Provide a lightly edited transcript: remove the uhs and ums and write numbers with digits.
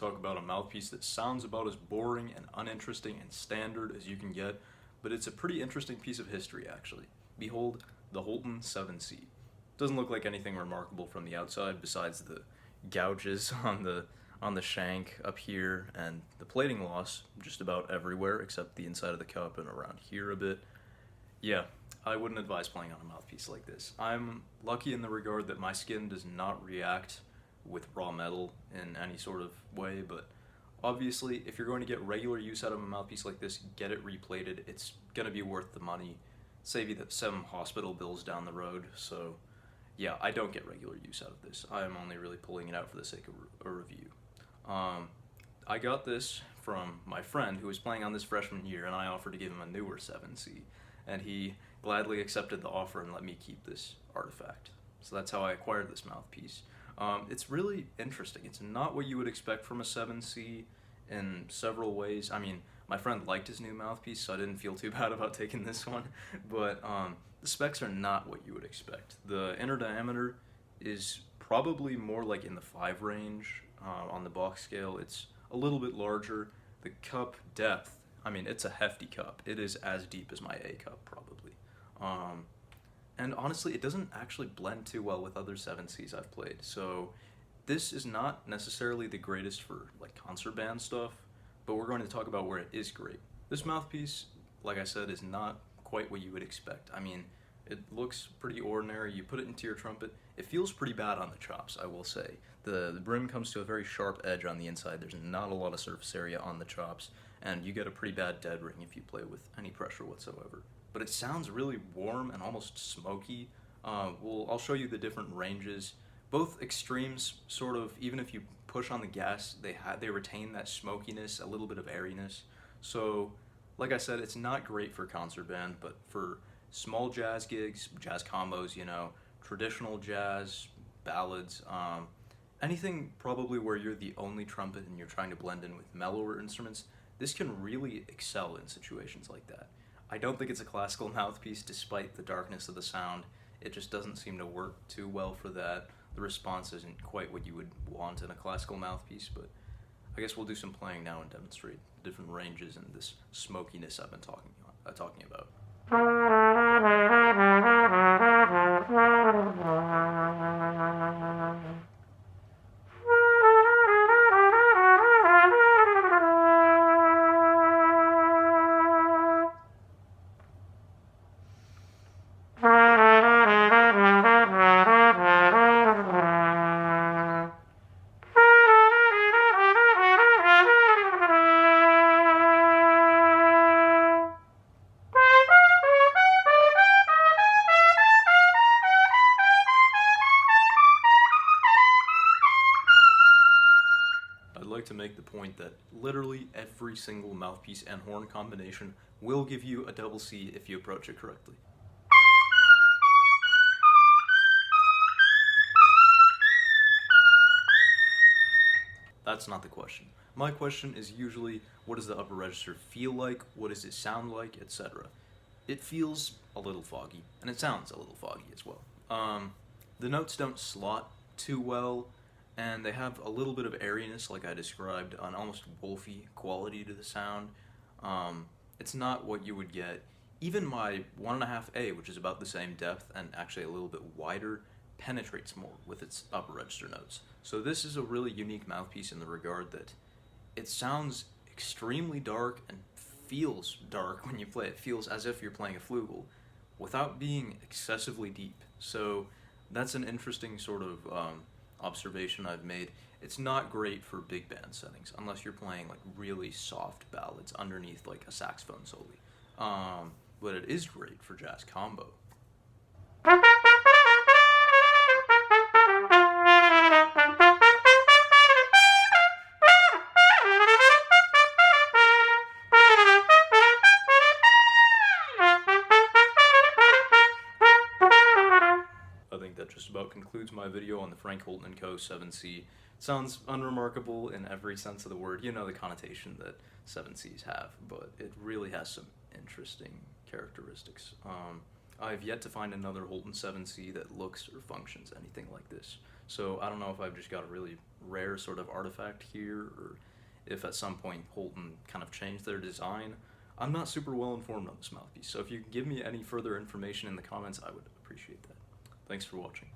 talk about a mouthpiece that sounds about as boring and uninteresting and standard as you can get, but it's a pretty interesting piece of history actually. Behold, the Holton 7C. Doesn't look like anything remarkable from the outside besides the gouges on the shank up here and the plating loss just about everywhere except the inside of the cup and around here a bit. Yeah, I wouldn't advise playing on a mouthpiece like this. I'm lucky in the regard that my skin does not react with raw metal in any sort of way, but obviously if you're going to get regular use out of a mouthpiece like this, get it replated. It's going to be worth the money. Save you some hospital bills down the road, so yeah, I don't get regular use out of this. I am only really pulling it out for the sake of a review. I got this from my friend who was playing on this freshman year, and I offered to give him a newer 7C, and he gladly accepted the offer and let me keep this artifact. So that's how I acquired this mouthpiece. It's really interesting. It's not what you would expect from a 7C in several ways. I mean, my friend liked his new mouthpiece, so I didn't feel too bad about taking this one, but the specs are not what you would expect. The inner diameter is probably more like in the 5 range on the box scale. It's a little bit larger. The cup depth, I mean, it's a hefty cup. It is as deep as my A cup, probably. And honestly, it doesn't actually blend too well with other 7Cs I've played, so this is not necessarily the greatest for like concert band stuff, but we're going to talk about where it is great. This mouthpiece, like I said, is not quite what you would expect. I mean, it looks pretty ordinary. You put it into your trumpet, it feels pretty bad on the chops, I will say. The brim comes to a very sharp edge on the inside. There's not a lot of surface area on the chops, and you get a pretty bad dead ring if you play with any pressure whatsoever. But it sounds really warm and almost smoky. I'll show you the different ranges. Both extremes, sort of, even if you push on the gas, they retain that smokiness, a little bit of airiness. So, like I said, it's not great for concert band, but for small jazz gigs, jazz combos, traditional jazz, ballads, anything probably where you're the only trumpet and you're trying to blend in with mellower instruments, this can really excel in situations like that. I don't think it's a classical mouthpiece despite the darkness of the sound. It just doesn't seem to work too well for that. The response isn't quite what you would want in a classical mouthpiece, but I guess we'll do some playing now and demonstrate the different ranges and this smokiness I've been talking about. I'd like to make the point that literally every single mouthpiece and horn combination will give you a double C if you approach it correctly. That's not the question. My question is usually, what does the upper register feel like, what does it sound like, etc. It feels a little foggy, and it sounds a little foggy as well. The notes don't slot too well, and they have a little bit of airiness, like I described, an almost wolfy quality to the sound. It's not what you would get. Even my 1.5A, which is about the same depth and actually a little bit wider, penetrates more with its upper register notes. So this is a really unique mouthpiece in the regard that it sounds extremely dark and feels dark when you play it. It feels as if you're playing a flugel without being excessively deep. So that's an interesting sort of observation I've made. It's not great for big band settings unless you're playing like really soft ballads underneath like a saxophone solo. But it is great for jazz combo. I think that just about concludes my video on the Holton Co 7C. It sounds unremarkable in every sense of the word. You know the connotation that 7Cs have, but it really has some interesting characteristics. I've yet to find another Holton 7C that looks or functions anything like this. So I don't know if I've just got a really rare sort of artifact here, or if at some point Holton kind of changed their design. I'm not super well informed on this mouthpiece, so if you could give me any further information in the comments, I would appreciate that. Thanks for watching.